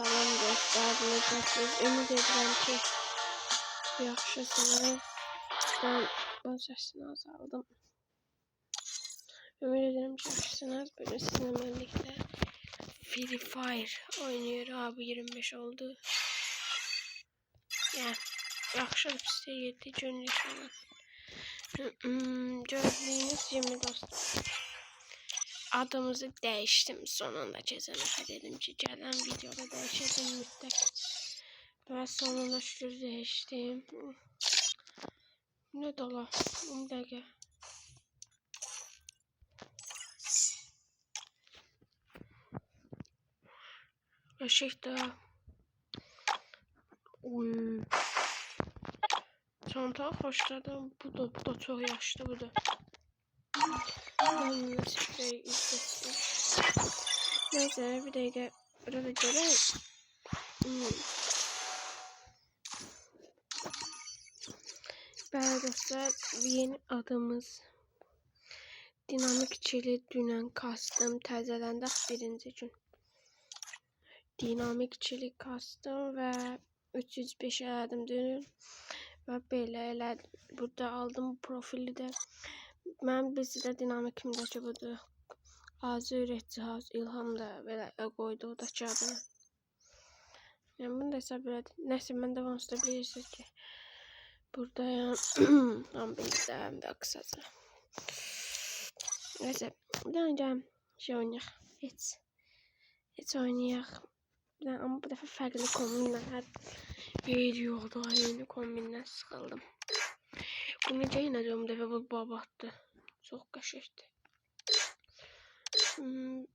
salam dostlar, necəsiniz? Ümid edirəm ki, yaxşısınız. Ben bu səsini azaldım. Ümid edirəm ki, yaxşısınız. Bugün sizinle birlikte Free Fire oynuyor. Abi 25 oldu. Yani yaxşıdır sizə 7 günlük falan. Gördüğünüz gibi dostlar. Adımızı değiştim sonunda keçən dedim ki gelen videoda değişelim müddət. Ve sonunda şükür değiştim. Ne dola? 10 dakika. Işıkta. Uy. Çanta xoşladım. Bu da çok yaşlı bu da. Ben sprey izledim. Neyse bir dakika burada göre. Bəli dostlar, yeni adımız dinamik çili dünən kastım təzələndi birinci gün. Dinamik çili kastım və 305 elədim dünün və belə elədim. Burada aldım profili də. Mən bizdə dinamikimdəki budur. Azı üretici House İlham da belə qoydu o da adını. Yəni bunu da hesab elədim. Nəsə mən də onsuz da bilirsiniz ki buradayım. Ama bilgisayarım da kısaca. Neyse. Bir daha önce şey oynayaq. Hiç oynayaq. Ama bu defa farklı kombinler. Her videoda yeni kombinler sıkıldım. Bu nece yine diyorum bu defa bu babattı. Çok kaşıktı.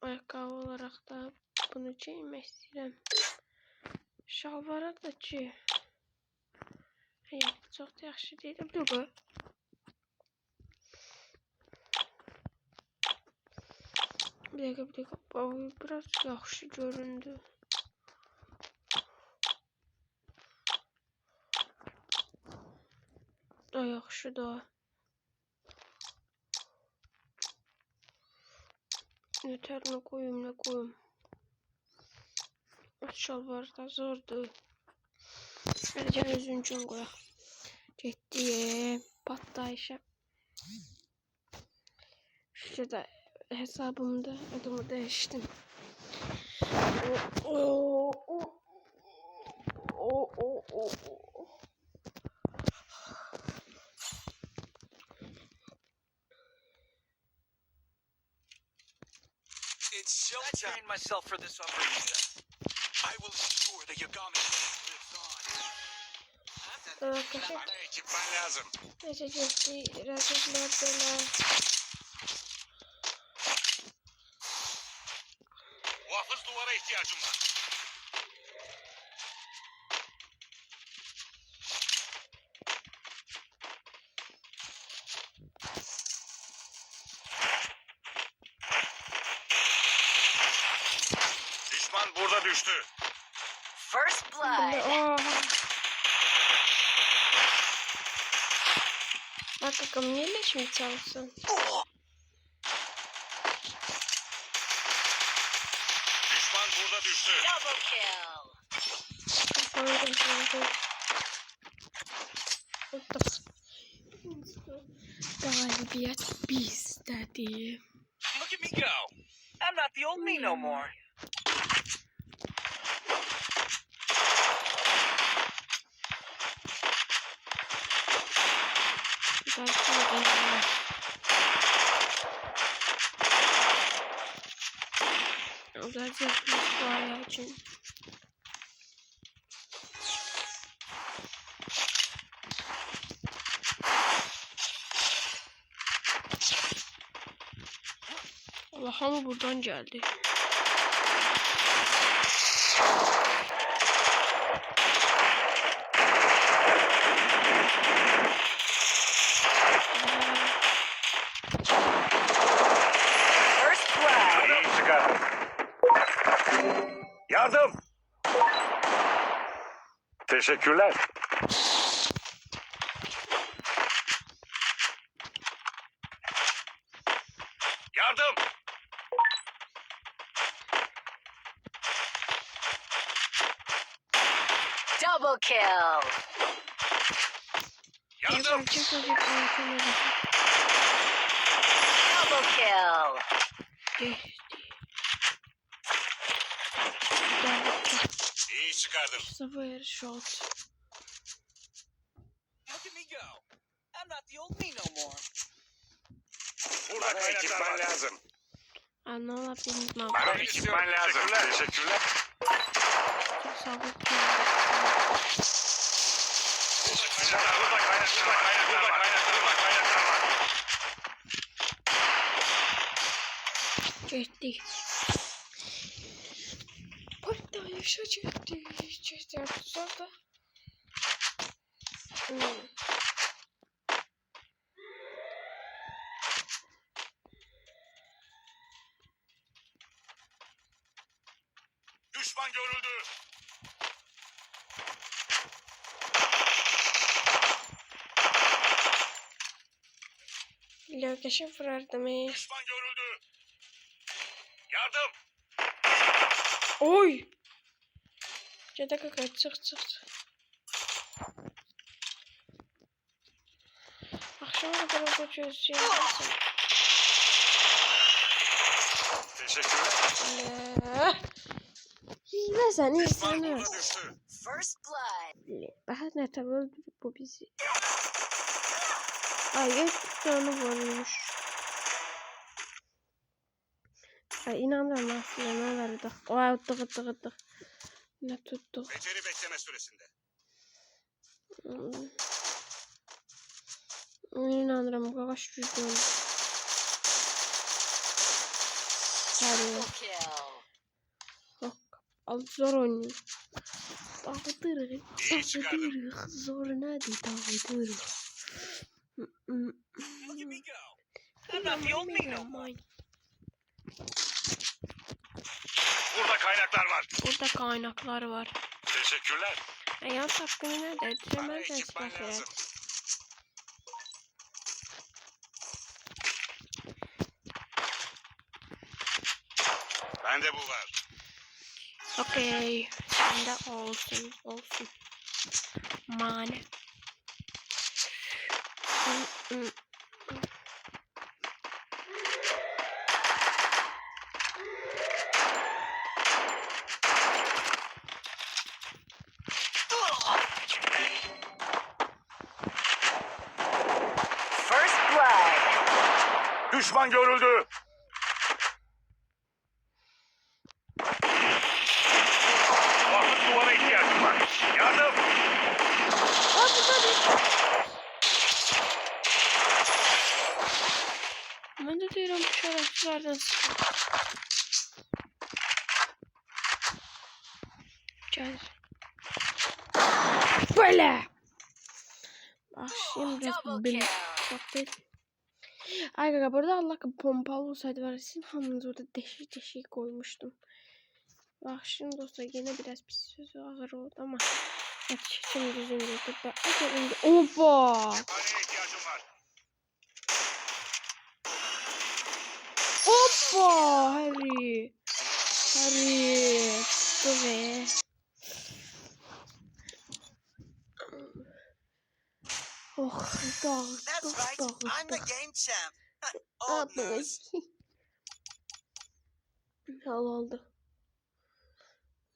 Ayakkabı olarak da bunu giymek istedim. Şalvara da ki. Hayır, çok da yaxşı değil. Dur bu. Bir dakika. Biraz yaxşı göründü. Da yaxşı da. Yeter koyayım. Şalvar da zordu. Eləcən özün üçün qoyaq. Getdi patlayışa. Şurada hesabımda adımı değiştim. It's showtime. I trained myself for this operation. I will ensure the Yagami name lives on. Ekipman lazım. Neyse gitti. Rakipler böyle. Muhafız duvara ihtiyacım var. Düşman burada düştü. First blood. Bak bakalım neyle şimdi çalışsın. Düşman burada düştü. Double kill. Galibiyet bizdedir. Look at me go. I'm not the old me no more. Özellikle bu ayağı için. Allah ama buradan geldi. Yardım! Teşekkürler. Yardım! Double kill. Yardım. Çakacak kamera. Double kill. Geçti. İyi çıkardın. Sıfır shot. Look at me go. I'm not the old me no more. Burada kaynaklar lazım. Anla bilmem. Bana ekipman lazım. Teşekkürler. Sabır. Burada kaynaklar var. Geçti. Burada yaşa geçti. Geçti yapacağız da. Düşman görüldü. Lokasyon fırardım. Düşman görüldü. Yardım. Oy! Cede kaka çık. Akşama kadar orada çözeceğim. Teşekkürler. Hile sen Düşman insanı. burada düştü. First blood. Daha ne tabi öldürdü bu bizi. Ay ilk onu vurmuş. Ay inanmıyorum aslında ne verdi. Oy tık. Ne tuttuk. Beceri bekleme süresinde. İnanmıyorum kakaş düzdü onu. Hadi. Double kill. Bak. Al zor oynuyor. Dağıtırız. İyi çıkardın. Zor nedir dağıtırız. Look at me go. I'm not the old me no more. Burada kaynaklar var. Burada kaynaklar var. Teşekkürler. Yalnız hakkını ne Bana dediremezsen ekipman silah lazım. verir. Bende bu var. Okey. Sende olsun. Mane. First blood. Düşman görüldü. Vakıf duvara ihtiyacım var. Yardım. Ben de diyorum bu şerefsizlerden sıkıntı. Gel. Böyle. Bak şimdi Double bil. kill. Bak değil. Ay kaka burada Allah pompalı olsaydı var ya sizin hamınız orada deşik koymuştum. Bak şimdi dostlar yine biraz pis sözü ağır oldu ama. Bak şimdi düzgün gördük. Bak şimdi. Opa. Cephaneye ihtiyacım var. Hoppa Harry. Dur be. Oh That's right. I'm the game champ. Old news. Oldu.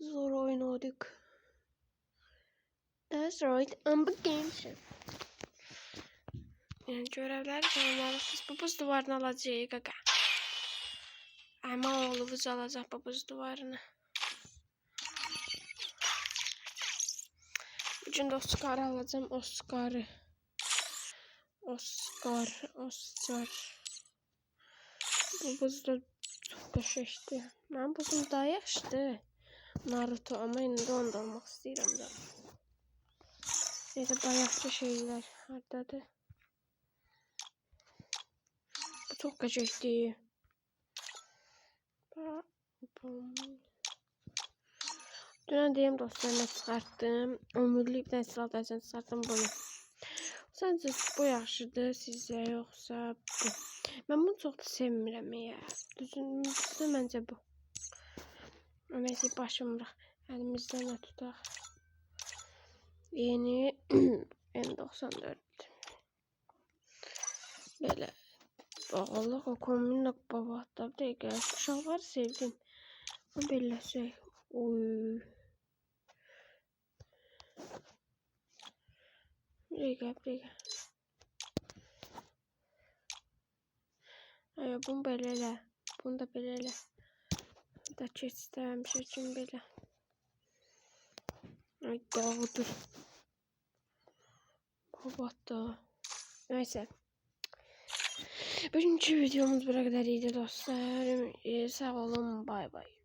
Zor oynadık. That's right. I'm the game champ. Yani görevler sonralarız. Bu buz duvarını alacağız kaka. Ama oğlumuz alacak bu buz duvarını. Bugün de Oscar'ı alacağım. Oscar. Bu buz da çok köşeşti. Ben buzum daha yaşlı. Naruto ama yine de onda olmak istiyorum da. Neyse bayakçı şeyler. Hatta da. Bu çok köşeşti. Dün diyeyim dostlarına çıkarttım. Ömürlük bir silah dersen çıkarttım bunu. Sence bu yaxşıdır sizə yoxsa bu? Ben bunu çok da sevmirəm ya. Düzünüzdə məncə bu. Öməcək başım bırak. Əlimizdə nə tutaq? Yeni N94. Böyle bağlıq o kombinlə babatda bir dəqiqə uşaqları sevdim. Ama belə şey. Oy. Bir dəqiqə. Ay, bunu belə elə. Bunu da belə elə. Da keçdirəmişəm üçün belə. Ay, dağıdır. Babatda. Neyse. Bugünkü videomuz buraya kadar iyiydi dostlar. Sağ olun. Bay bay.